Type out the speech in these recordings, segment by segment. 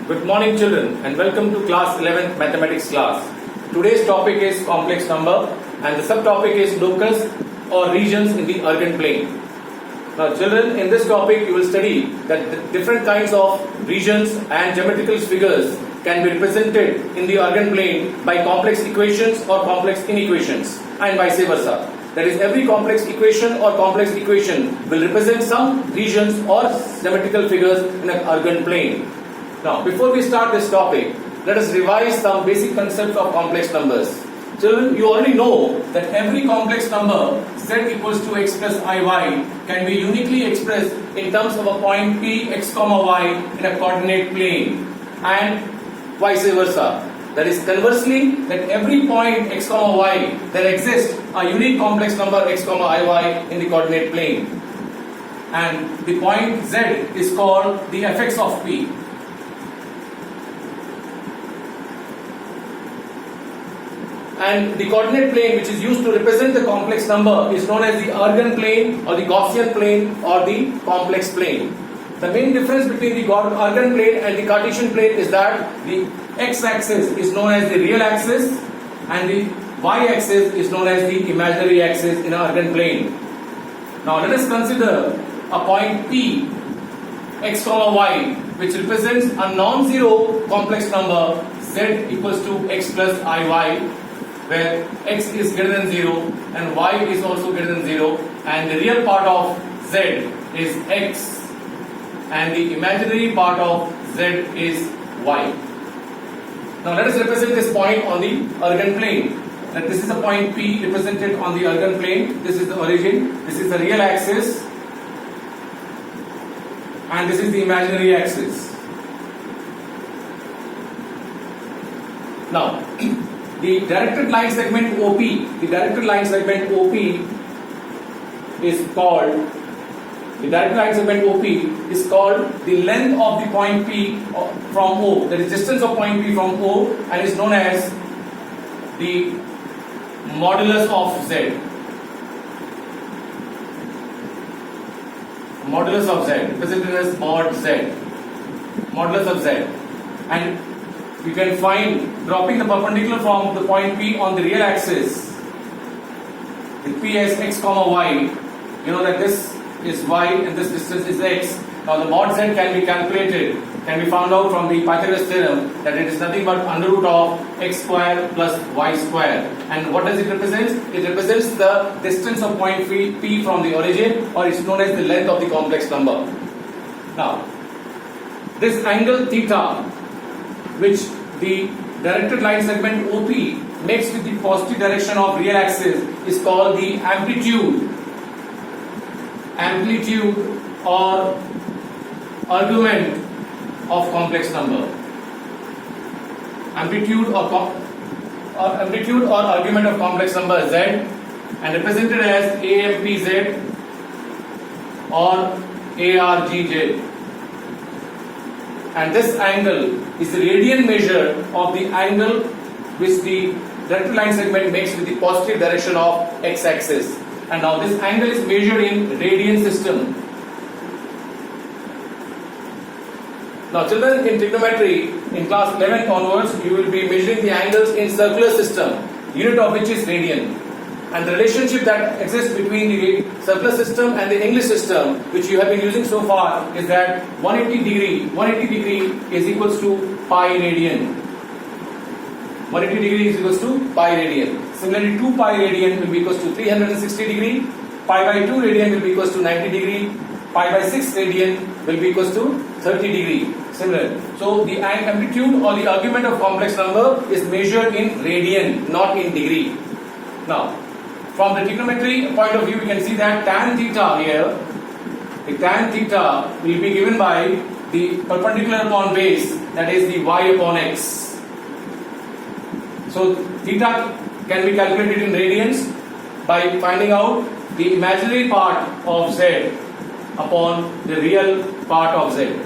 Good morning children and welcome to class 11th mathematics class. Today's topic is complex number and the subtopic is locus or regions in the Argand plane. Now children, in this topic you will study that different kinds of regions and geometrical figures can be represented in the Argand plane by complex equations or complex inequations and vice versa. That is, every complex equation or complex equation will represent some regions or geometrical figures in an Argand plane. Now, before we start this topic, let us revise some basic concepts of complex numbers. Children, you already know that every complex number z equals to x plus iy can be uniquely expressed in terms of a point p x comma y in a coordinate plane and vice versa. That is, conversely, that every point x comma y there exists a unique complex number x comma iy in the coordinate plane, and the point z is called the fx of p. And the coordinate plane which is used to represent the complex number is known as the Argand plane or the Gaussian plane or the complex plane. The main difference between the Argand plane and the Cartesian plane is that the x-axis is known as the real axis and the y-axis is known as the imaginary axis in an Argand plane. Now let us consider a point P x comma y which represents a non-zero complex number z equals to x plus iy, where x is greater than 0 and y is also greater than 0, and the real part of z is x and the imaginary part of z is y. Now let us represent this point on the Argand plane. That this is a point P represented on the Argand plane. This is the origin, this is the real axis, and this is the imaginary axis. Now the directed line segment OP, the directed line segment OP is called, the directed line segment OP is called the length of the point P from O, that is distance of point P from O, and is known as the modulus of Z. Modulus of Z, represented as mod Z, modulus of Z. And you can find, dropping the perpendicular from the point P on the real axis, with P as x comma y, you know that this is y and this distance is x. Now the mod z can be calculated, can be found out from the Pythagoras theorem, that it is nothing but under root of x square plus y square. And what does it represent? It represents the distance of point P from the origin, or it's known as the length of the complex number. Now, this angle theta, which the directed line segment OP makes with the positive direction of real axis, is called the amplitude or argument of complex number. Amplitude or argument of complex number Z, and represented as AMPZ or ARGZ. And this angle is the radian measure of the angle which the directed line segment makes with the positive direction of x-axis. And now this angle is measured in radian system. Now children, in trigonometry, in class 11 onwards, you will be measuring the angles in circular system, unit of which is radian. And the relationship that exists between the circular system and the English system, which you have been using so far, is that 180 degree is equals to pi radian. 180 degree is equals to pi radian. Similarly, 2 pi radian will be equals to 360 degree. Pi by 2 radian will be equals to 90 degree. Pi by 6 radian will be equals to 30 degree. Similar. So the amplitude or the argument of complex number is measured in radian, not in degree. Now, from the trigonometry point of view, we can see that tan theta here, the tan theta will be given by the perpendicular upon base, that is the y upon x. So theta can be calculated in radians by finding out the imaginary part of z upon the real part of z.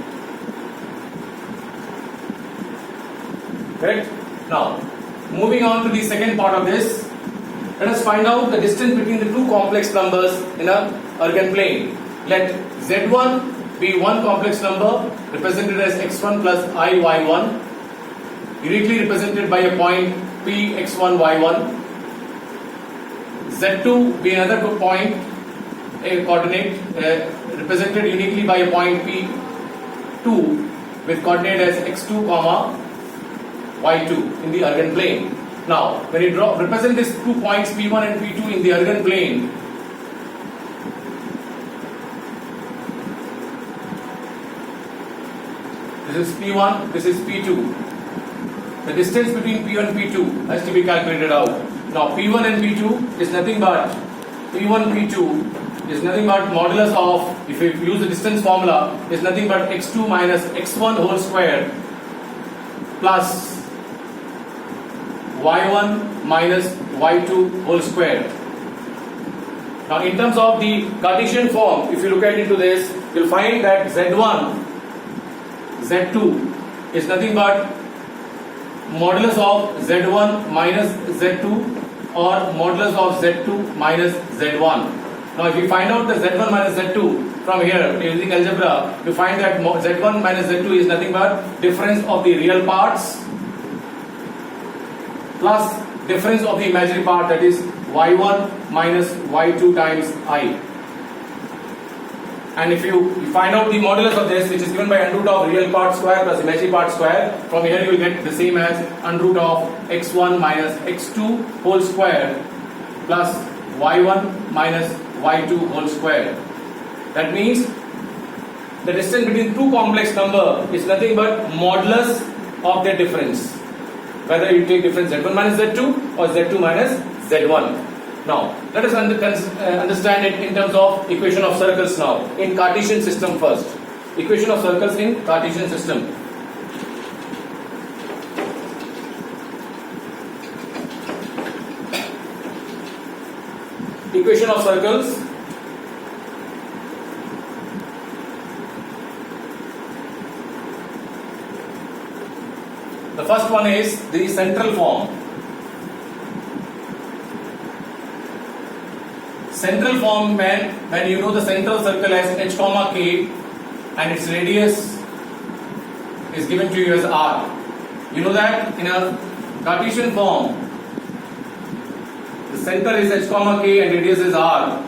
Correct? Now, moving on to the second part of this, let us find out the distance between the two complex numbers in a Argand plane. Let Z1 be one complex number represented as x1 plus I y1, uniquely represented by a point P x1 y1. Z2 be another point, a coordinate represented uniquely by a point P2 with coordinate as x2 comma y2 in the Argand plane. Now, when you represent these 2 points P1 and P2 in the Argand plane, this is P1, this is P2. The distance between P1 and P2 has to be calculated out. Now, P1 and P2 is nothing but modulus of, if you use the distance formula, is nothing but x2 minus x1 whole square plus y1 minus y2 whole square. Now, in terms of the Cartesian form, if you look at into this, you'll find that Z1, Z2 is nothing but modulus of Z1 minus Z2 or modulus of Z2 minus Z1. Now, if you find out the Z1 minus Z2 from here using algebra, you find that Z1 minus Z2 is nothing but difference of the real parts plus difference of the imaginary part, that is y1 minus y2 times I. And if you find out the modulus of this, which is given by under root of real part square plus imaginary part square, from here you will get the same as under root of x1 minus x2 whole square plus y1 minus y2 whole square. That means the distance between two complex number is nothing but modulus of their difference, whether you take difference z1 minus z2 or z2 minus z1. Now, let us understand it in terms of equation of circles now, in Cartesian system first. Equation of circles in Cartesian system. Equation of circles. The first one is the central form. Central form when you know the central circle as h comma k and its radius is given to you as r. You know that in a Cartesian form the center is h comma k and radius is r.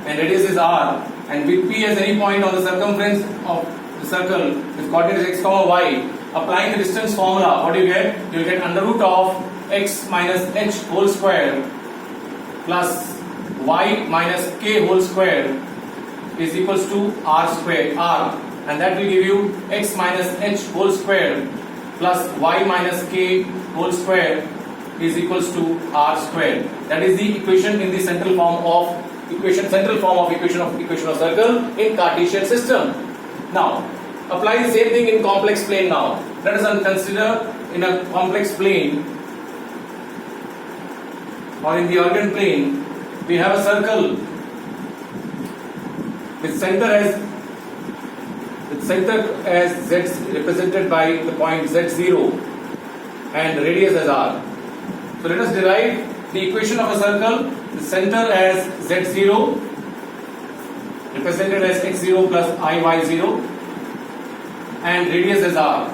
And radius is r, and with p as any point on the circumference of the circle with coordinates x comma y, applying the distance formula, what do you get? You will get under root of x minus h whole square plus y minus k whole square is equals to r square, and that will give you x minus h whole square plus y minus k whole square is equals to r square. That is the equation in the central form of equation of circle in Cartesian system. Now, apply the same thing in complex plane now. Let us consider in a complex plane or in the Argand plane, we have a circle with center as z represented by the point z0 and radius as r. So let us derive the equation of a circle, the center as z0 represented as x0 plus iy0 and radius as r.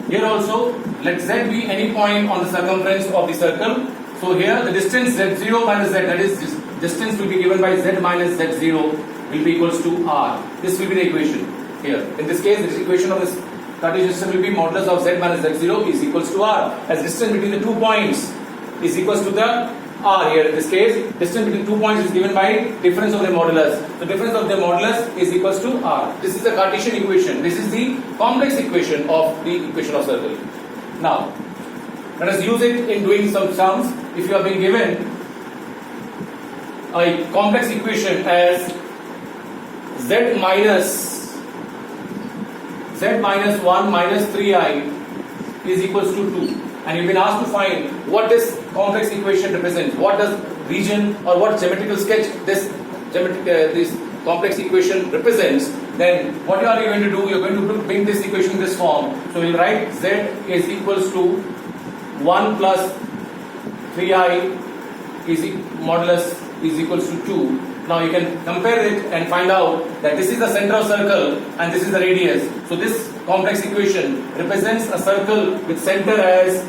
Here also, let z be any point on the circumference of the circle. So here the distance z0 minus z, that is distance will be given by z minus z0 will be equals to r. This will be the equation here. In this case, this equation of this Cartesian system will be modulus of z minus z0 is equals to r, as distance between the 2 points is equals to the r here. In this case, distance between 2 points is given by difference of the modulus. The difference of the modulus is equals to r. This is the Cartesian equation. This is the complex equation of the equation of circle. Now, let us use it in doing some sums. If you have been given a complex equation as z minus 1 minus 3i is equals to 2, and you've been asked to find what this complex equation represents, what does region or what geometrical sketch this complex equation represents, then what are you going to do? You're going to bring this equation in this form. So we'll write z is equals to 1 plus 3i is modulus is equals to 2. Now you can compare it and find out that this is the center of circle and this is the radius. So this complex equation represents a circle with center as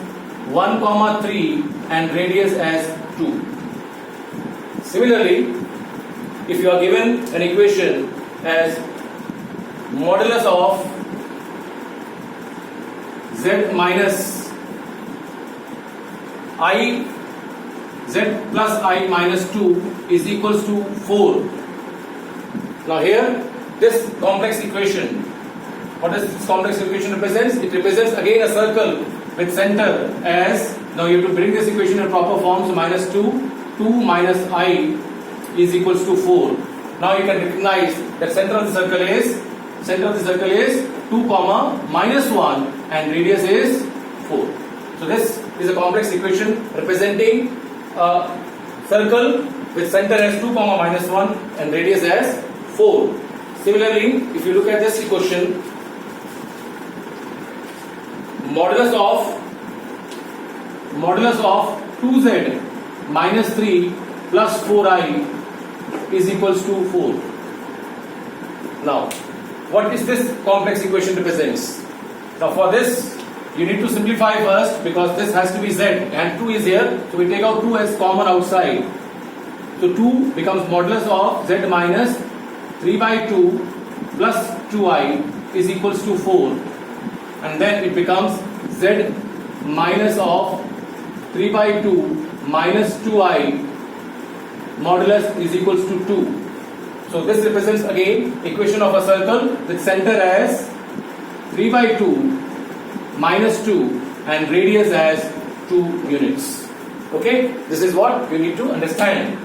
1, 3 and radius as 2. Similarly, if you are given an equation as modulus of z minus I, z plus I minus 2 is equals to 4. Now here, this complex equation, what does this complex equation represents? It represents again a circle with center as, now you have to bring this equation in proper form, so minus 2 minus I is equals to 4. Now you can recognize that center of the circle is 2 comma minus 1 and radius is 4. So this is a complex equation representing a circle with center as 2 comma minus 1 and radius as 4. Similarly, if you look at this equation, modulus of 2z minus 3 plus 4i is equals to 4. Now, what is this complex equation represents? Now for this, you need to simplify first because this has to be z and 2 is here. So we take out 2 as common outside. So 2 becomes modulus of z minus 3 by 2 plus 2i is equals to 4. And then it becomes z minus of 3 by 2 minus 2i modulus is equals to 2. So this represents again equation of a circle with center as 3 by 2 minus 2 and radius as 2 units. Okay, this is what you need to understand.